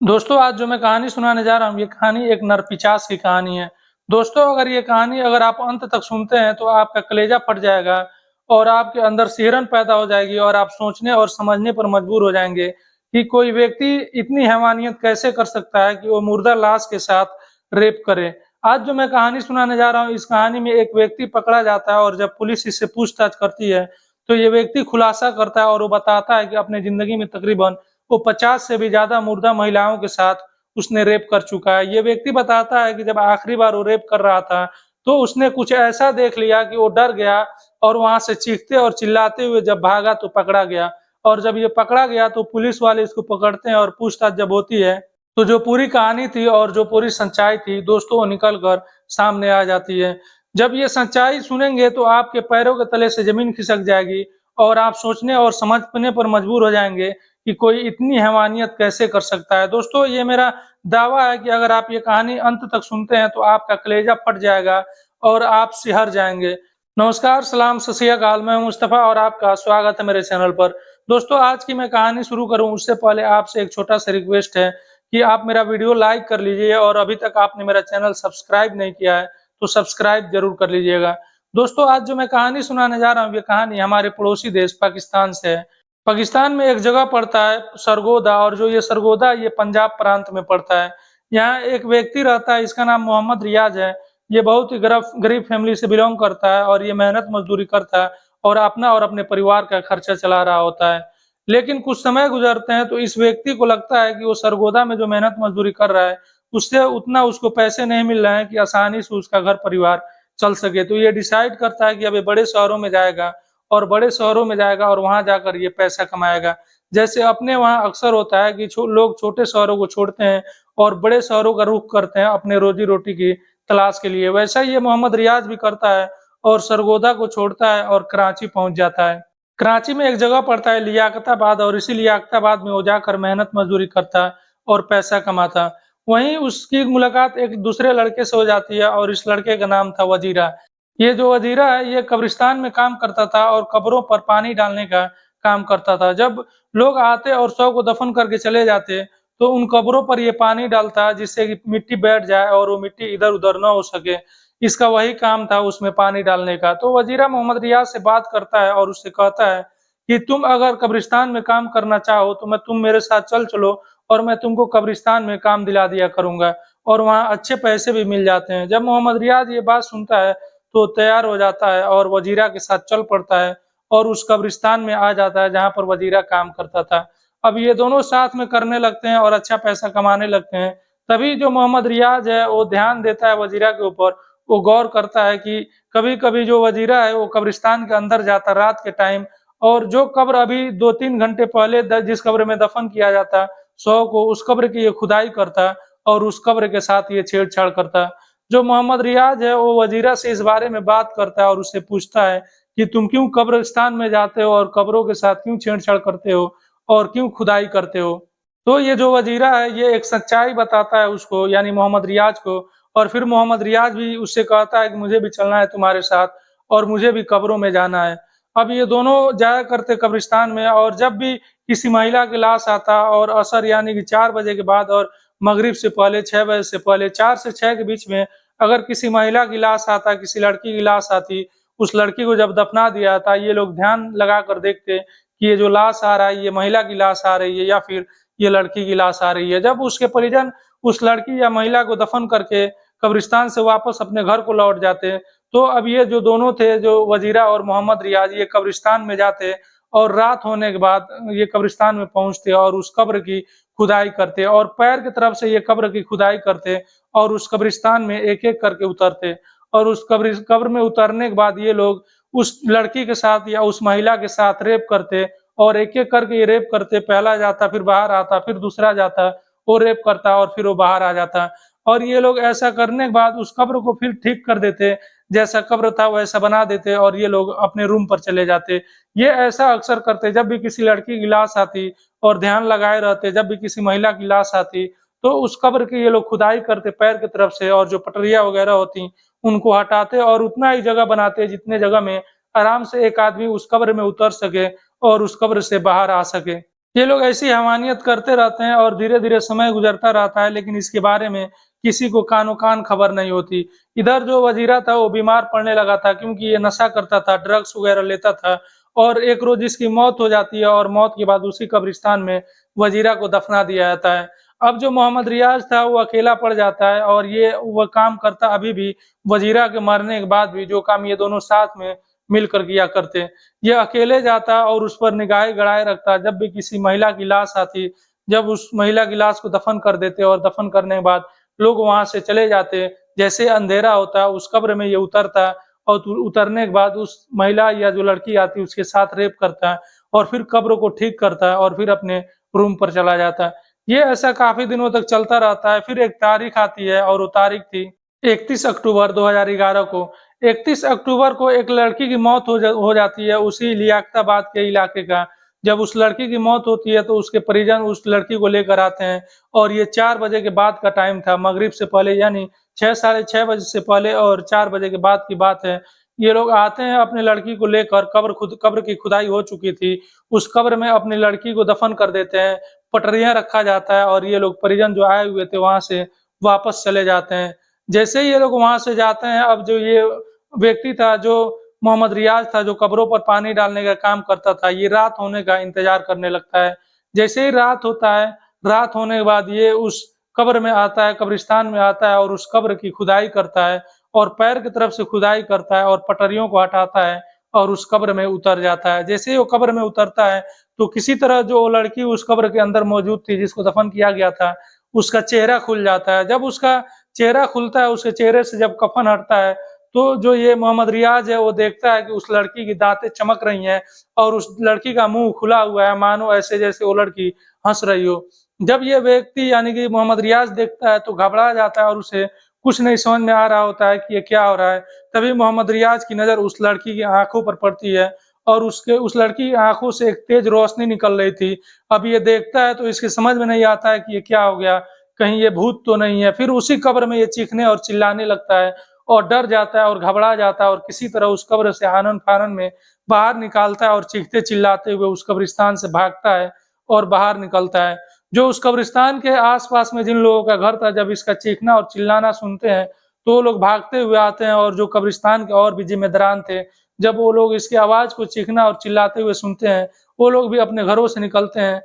दोस्तों, आज जो मैं कहानी सुनाने जा रहा हूँ, ये कहानी एक नरपिशाच की कहानी है। दोस्तों, अगर ये कहानी अगर आप अंत तक सुनते हैं, तो आपका कलेजा फट जाएगा और आपके अंदर सिहरन पैदा हो जाएगी और आप सोचने और समझने पर मजबूर हो जाएँगे कि कोई व्यक्ति इतनी हैवानियत कैसे कर सकता है कि वो मुर्दा लाश के साथ रेप करे। आज जो मैं कहानी सुनाने जा रहा हूँ, इस कहानी में एक व्यक्ति पकड़ा जाता है और जब पुलिस इससे पूछताछ करती है, तो ये व्यक्ति खुलासा करता है और वो बताता है कि अपनी ज़िंदगी में तकरीबन वो 50 से भी ज़्यादा मुर्दा महिलाओं के साथ उसने रेप कर चुका है। ये व्यक्ति बताता है कि जब आखिरी बार वो रेप कर रहा था, तो उसने कुछ ऐसा देख लिया कि वो डर गया और वहाँ से चीखते और चिल्लाते हुए जब भागा तो पकड़ा गया। और जब ये पकड़ा गया तो पुलिस वाले इसको पकड़ते हैं और पूछताछ जब होती है, तो जो पूरी कहानी थी और जो पूरी सच्चाई थी दोस्तों वो निकल कर सामने आ जाती है। जब ये सच्चाई सुनेंगे तो आपके पैरों के तले से ज़मीन खिसक जाएगी और आप सोचने और समझने पर मजबूर हो जाएँगे कि कोई इतनी हैवानियत कैसे कर सकता है। दोस्तों, ये मेरा दावा है कि अगर आप ये कहानी अंत तक सुनते हैं तो आपका कलेजा फट जाएगा और आप सिहर जाएँगे। नमस्कार, सलाम, सत श्री अकाल, मैं हूं मुस्तफ़ा और आपका स्वागत है मेरे चैनल पर। दोस्तों, आज की मैं कहानी शुरू करूँ उससे पहले आपसे एक छोटा-सा रिक्वेस्ट है कि आप मेरा वीडियो लाइक कर लीजिए और अभी तक आपने मेरा चैनल सब्सक्राइब नहीं किया है, तो सब्सक्राइब ज़रूर कर लीजिएगा। दोस्तों, आज जो मैं कहानी सुनाने जा रहा हूँ, ये कहानी हमारे पड़ोसी देश पाकिस्तान से है। पाकिस्तान में एक जगह पड़ता है सरगोदा और जो ये सरगोदा ये पंजाब प्रांत में पड़ता है। यहाँ एक व्यक्ति रहता है, इसका नाम मोहम्मद रियाज है। ये बहुत ही गरीब फैमिली से बिलॉन्ग करता है और ये मेहनत मजदूरी करता है और अपना और अपने परिवार का खर्चा चला रहा होता है। लेकिन कुछ समय गुजरते हैं तो इस व्यक्ति को लगता है कि वो सरगोदा में जो मेहनत मजदूरी कर रहा है, उससे उतना उसको पैसे नहीं मिल रहे हैं कि आसानी से उसका घर परिवार चल सके। तो ये डिसाइड करता है कि अब ये बड़े शहरों में जाएगा और बड़े शहरों में जाएगा और वहाँ जाकर ये पैसा कमाएगा। जैसे अपने वहाँ अक्सर होता है कि लोग छोटे शहरों को छोड़ते हैं और बड़े शहरों का रुख करते हैं अपने रोज़ी-रोटी की तलाश के लिए। वैसा ही ये मोहम्मद रियाज भी करता है और सरगोदा को छोड़ता है और कराची पहुँच जाता है। कराची में एक जगह पड़ता है लियाकताबाद और इसी लियाकताबाद में वो जाकर मेहनत मज़दूरी करता है और पैसा कमाता। वहीं उसकी मुलाकात एक दूसरे लड़के से हो जाती है और इस लड़के का नाम था वजीरा। ये जो वजीरा है ये कब्रिस्तान में काम करता था और कब्रों पर पानी डालने का काम करता था। जब लोग आते और शव को दफन करके चले जाते, तो उन कब्रों पर ये पानी डालता जिससे कि मिट्टी बैठ जाए और वो मिट्टी इधर-उधर ना हो सके। इसका वही काम था उसमें पानी डालने का। तो वजीरा मोहम्मद रियाज से बात करता है और उससे कहता है कि तुम अगर कब्रिस्तान में काम करना चाहो तो मैं तुम मेरे साथ चल चलो और मैं तुमको कब्रिस्तान में काम दिला दिया करूँगा और वहाँ अच्छे पैसे भी मिल जाते हैं। जब मोहम्मद रियाज ये बात सुनता है तो तैयार हो जाता है और वजीरा के साथ चल पड़ता है और उस कब्रिस्तान में आ जाता है जहाँ पर वजीरा काम करता था। अब ये दोनों साथ में करने लगते हैं और अच्छा पैसा कमाने लगते हैं। तभी जो मोहम्मद रियाज है वो ध्यान देता है वजीरा के ऊपर, वो गौर करता है कि कभी-कभी जो वजीरा है वो कब्रिस्तान के अंदर जाता रात के टाइम और जो कब्र अभी 2-3 घंटे पहले जिस कब्र में दफन किया जाता शव को, उस कब्र की ये खुदाई करता और उस कब्र के साथ ये छेड़छाड़ करता। जो मोहम्मद रियाज है वो वजीरा से इस बारे में बात करता है और उससे पूछता है कि तुम क्यों कब्रिस्तान में जाते हो और कब्रों के साथ क्यों छेड़छाड़ करते हो और क्यों खुदाई करते हो? तो ये जो वजीरा है ये एक सच्चाई बताता है उसको यानी मोहम्मद रियाज को और फिर मोहम्मद रियाज भी उससे कहता है कि मुझे भी चलना है तुम्हारे साथ और मुझे भी कब्रों में जाना है। अब ये दोनों जाया करते कब्रिस्तान में और जब भी किसी महिला की लाश आता और असर यानी कि 4 बजे के बाद और मगरिब से पहले 6 बजे से पहले 4 से 6 के बीच में अगर किसी महिला की लाश आता, किसी लड़की की लाश आती, उस लड़की को जब दफना दिया जाता, ये लोग ध्यान लगाकर देखते कि ये जो लाश आ रहा है, ये महिला की लाश आ रही है या फिर ये लड़की की लाश आ रही है। जब उसके परिजन उस लड़की या महिला को दफन करके कब्रिस्तान से वापस अपने घर को लौट जाते, तो अब ये जो दोनों थे, जो वजीरा और मोहम्मद रियाज, ये कब्रिस्तान में जाते और रात होने के बाद ये कब्रिस्तान में पहुँचते और उस कब्र की खुदाई करते और पैर की तरफ से ये कब्र की खुदाई करते और उस कब्रिस्तान में एक-एक करके उतरते और उस कब्र में उतरने के बाद ये लोग उस लड़की के साथ या उस महिला के साथ रेप करते और एक-एक करके ये रेप करते। पहला जाता, फिर बाहर आता, फिर दूसरा जाता, वो रेप करता और फिर वो बाहर आ जाता और ये लोग ऐसा करने के बाद उस कब्र को फिर ठीक कर देते, जैसा कब्र था वैसा बना देते और ये लोग अपने रूम पर चले जाते। ये ऐसा अक्सर करते जब भी किसी लड़की की लाश आती और ध्यान लगाए रहते, जब भी किसी महिला की लाश आती, तो उस कब्र की ये लोग खुदाई करते पैर की तरफ से और जो पटरियाँ वगैरह होती, उनको हटाते और उतना ही जगह बनाते जितने जगह में आराम से एक आदमी उस कब्र में उतर सके और उस कब्र से बाहर आ सके। ये लोग ऐसी हैवानियत करते रहते हैं और धीरे-धीरे समय गुज़रता रहता है, लेकिन इसके बारे में किसी को कानो-कान खबर नहीं होती। इधर जो वजीरा था वो बीमार पड़ने लगा था क्योंकि ये नशा करता था, ड्रग्स वग़ैरह लेता था और एक रोज़ इसकी मौत हो जाती है और मौत के बाद उसी कब्रिस्तान में वजीरा को दफना दिया जाता है। अब जो मोहम्मद रियाज़ था वो अकेला पड़ जाता है और ये वो काम करता अभी भी वजीरा के मरने के बाद भी जो काम ये दोनों साथ में मिलकर किया करते। ये अकेले जाता और उस पर निगाहें गड़ाए रखता जब भी किसी महिला की लाश आती, जब उस महिला की लाश को दफन कर देते और दफन करने के बाद लोग वहाँ से चले जाते। जैसे अंधेरा होता उस कब्र में ये उतरता और उतरने के बाद उस महिला या जो लड़की आती उसके साथ रेप करता है और फिर कब्र को ठीक करता है और फिर अपने रूम पर चला जाता है। ये ऐसा काफ़ी दिनों तक चलता रहता है। फिर एक तारीख आती है और वो तारीख थी 31 अक्टूबर 2011 को। 31 अक्टूबर को एक लड़की की मौत हो जाती है उसी लियाकताबाद के इलाके का। जब उस लड़की की मौत होती है तो उसके परिजन उस लड़की को लेकर आते हैं और ये 4 बजे के बाद का टाइम था, मगरिब से पहले यानी 6 साढ़े 6 बजे से पहले और 4 बजे के बाद की बात है। ये लोग आते हैं अपनी लड़की को लेकर कब्र की खुदाई हो चुकी थी। उस कब्र में अपनी लड़की को दफन कर देते हैं, पटरियाँ रखा जाता है और ये लोग परिजन जो आए हुए थे वहाँ से वापस चले जाते हैं। जैसे ही ये लोग वहाँ से जाते हैं, अब जो ये व्यक्ति था जो मोहम्मद रियाज़ था जो कब्रों पर पानी डालने का काम करता था, ये रात होने का इंतज़ार करने लगता है। जैसे ही रात होता है, रात होने के बाद ये उस कब्र में आता है, कब्रिस्तान में आता है और उस कब्र की खुदाई करता है और पैर की तरफ से खुदाई करता है और पटरियों को हटाता है और उस कब्र में उतर जाता है। जैसे ही वो कब्र में उतरता है, तो किसी तरह जो लड़की उस कब्र के अंदर मौजूद थी जिसको दफन किया गया था, उसका चेहरा खुल जाता है। जब उसका चेहरा खुलता है, उसके चेहरे से जब कफन हटता है, तो जो ये मोहम्मद रियाज़ है वो देखता है कि उस लड़की की दाँतें चमक रही हैं और उस लड़की का मुँह खुला हुआ है, मानो ऐसे जैसे वो लड़की हँस रही हो। जब ये व्यक्ति यानी कि मोहम्मद रियाज़ देखता है तो घबरा जाता है और उसे कुछ नहीं समझ में आ रहा होता है कि ये क्या हो रहा है। तभी मोहम्मद रियाज़ की नज़र उस लड़की की आँखों पर पड़ती है और उस लड़की की आँखों से एक तेज़ रोशनी निकल रही थी। अब ये देखता है तो इसकी समझ में नहीं आता है कि ये क्या हो गया, कहीं ये भूत तो नहीं है। फिर उसी कब्र में ये चीखने और चिल्लाने लगता है और डर जाता है और घबरा जाता है और किसी तरह उस कब्र से आनन-फानन में बाहर निकालता है और चीखते-चिल्लाते हुए उस कब्रिस्तान से भागता है और बाहर निकलता है। जो उस कब्रिस्तान के आस-पास में जिन लोगों का घर था, जब इसका चीखना और चिल्लाना सुनते हैं, तो वो लोग भागते हुए आते हैं और जो कब्रिस्तान के और भी ज़िम्मेदारान थे, जब वो लोग इसकी आवाज़ को चीखना और चिल्लाते हुए सुनते हैं, वो लोग भी अपने घरों से निकलते हैं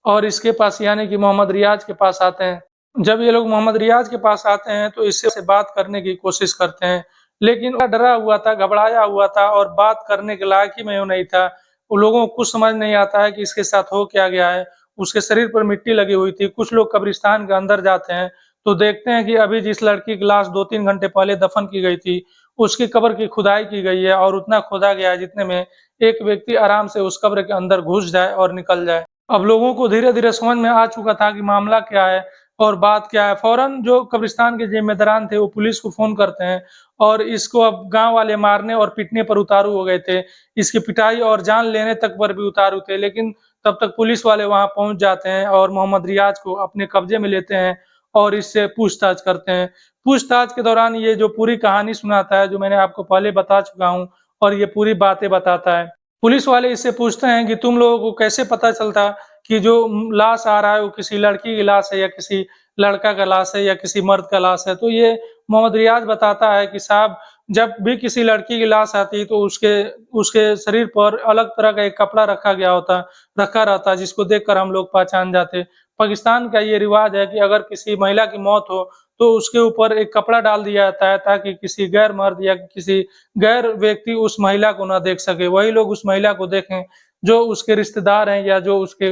और इसके पास यानी कि मोहम्मद रियाज़ के पास आते हैं। जब ये लोग मोहम्मद रियाज़ के पास आते हैं तो इससे से बात करने की कोशिश करते हैं, लेकिन वो डरा हुआ था, घबराया हुआ था और बात करने के लायक ही में वो नहीं था। उन लोगों को कुछ समझ नहीं आता है कि इसके साथ हो क्या गया है। उसके शरीर पर मिट्टी लगी हुई थी। कुछ लोग कब्रिस्तान के अंदर जाते हैं, तो देखते हैं कि अभी जिस लड़की की लाश 2-3 घंटे पहले दफन की गई थी, उसकी कब्र की खुदाई की गई है और उतना खोदा गया है जितने में एक व्यक्ति आराम से उस कब्र के अंदर घुस जाए और निकल जाए। अब लोगों को धीरे-धीरे समझ में आ चुका था कि मामला क्या है और बात क्या है। फ़ौरन जो कब्रिस्तान के ज़िम्मेदारान थे, वो पुलिस को फ़ोन करते हैं और इसको अब गाँव वाले मारने और पीटने पर उतारू हो गए थे। इसकी पिटाई और जान लेने तक पर भी उतारू थे, लेकिन तब तक पुलिस वाले वहाँ पहुँच जाते हैं और मोहम्मद रियाज़ को अपने कब्ज़े में लेते हैं और इससे पूछताछ करते हैं। पूछताछ के दौरान ये जो पूरी कहानी सुनाता है, जो मैंने आपको पहले बता चुका हूँ और ये पूरी बातें बताता है। पुलिस वाले इससे पूछते हैं कि तुम लोगों को कैसे पता चलता कि जो लाश आ रहा है वो किसी लड़की की लाश है या किसी लड़का का लाश है या किसी मर्द का लाश है। तो ये मोहम्मद रियाज़ बताता है कि साहब जब भी किसी लड़की की लाश आती तो उसके उसके शरीर पर अलग तरह का एक कपड़ा रखा रहता जिसको देखकर हम लोग पहचान जाते। पाकिस्तान का ये रिवाज है कि अगर किसी महिला की मौत हो तो उसके ऊपर एक कपड़ा डाल दिया जाता है ताकि किसी गैर मर्द या किसी गैर व्यक्ति उस महिला को ना देख सके। वही लोग उस महिला को देखें जो उसके रिश्तेदार हैं या जो उसके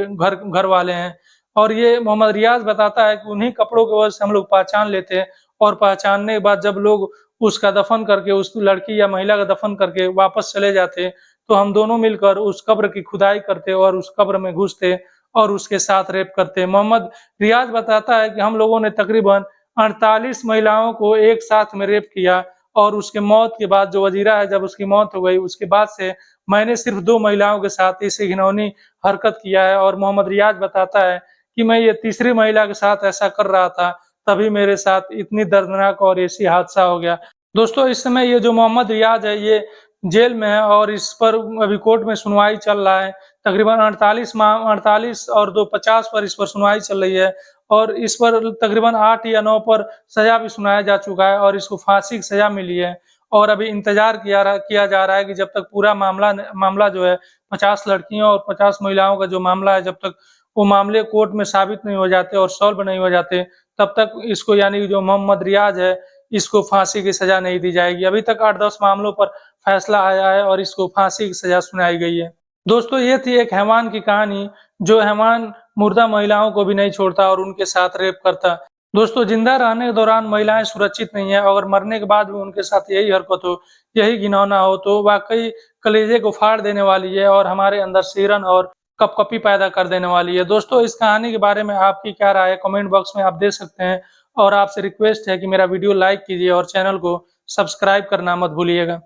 घर वाले हैं। और ये मोहम्मद रियाज़ बताता है कि उन्हीं कपड़ों की वजह से हम लोग पहचान लेते हैं और पहचानने के बाद जब लोग उसका दफन करके उस लड़की या महिला का दफन करके वापस चले जाते, तो हम दोनों मिलकर उस कब्र की खुदाई करते और उस कब्र में घुसते और उसके साथ रेप करते। मोहम्मद रियाज़ बताता है कि हम लोगों ने तकरीबन 48 महिलाओं को एक साथ में रेप किया और उसके मौत के बाद जो वजीरा है जब उसकी मौत हो गई उसके बाद से मैंने सिर्फ़ 2 महिलाओं के साथ ऐसी घिनौनी हरकत किया है और मोहम्मद रियाज़ बताता है कि मैं ये तीसरी महिला के साथ ऐसा कर रहा था, तभी मेरे साथ इतनी दर्दनाक और ऐसी हादसा हो गया। दोस्तों इस समय ये जो मोहम्मद रियाज़ है ये जेल में है और इस पर अभी कोर्ट में सुनवाई चल रहा है। तकरीबन 48 और 2 50 पर इस पर सुनवाई चल रही है और इस पर तकरीबन 8 या 9 पर सजा भी सुनाया जा चुका है और इसको फांसी की सजा मिली है और अभी इंतजार किया जा रहा है कि जब तक पूरा मामला जो है 50 लड़कियों और 50 महिलाओं का जो मामला है, जब तक वो मामले कोर्ट में साबित नहीं हो जाते और सॉल्व नहीं हो जाते, तब तक इसको यानी कि जो मोहम्मद रियाज है, इसको फांसी की सजा नहीं दी जाएगी। अभी तक 8-10 मामलों पर फैसला आया है और इसको फांसी की सजा सुनाई गई है। दोस्तों, ये थी एक हैवान की कहानी, जो हैवान मुर्दा महिलाओं को भी नहीं छोड़ता और उनके साथ रेप करता। दोस्तों, जिंदा रहने के दौरान महिलाएं सुरक्षित नहीं है, अगर मरने के बाद भी उनके साथ यही हरकत हो, यही घिनौना हो, तो वाकई कलेजे को फाड़ देने वाली है और हमारे अंदर सिहरन और कपकपी पैदा कर देने वाली है। दोस्तों, इस कहानी के बारे में आपकी क्या राय है, कमेंट बॉक्स में आप दे सकते हैं और आपसे रिक्वेस्ट है कि मेरा वीडियो लाइक कीजिए और चैनल को सब्सक्राइब करना मत भूलिएगा।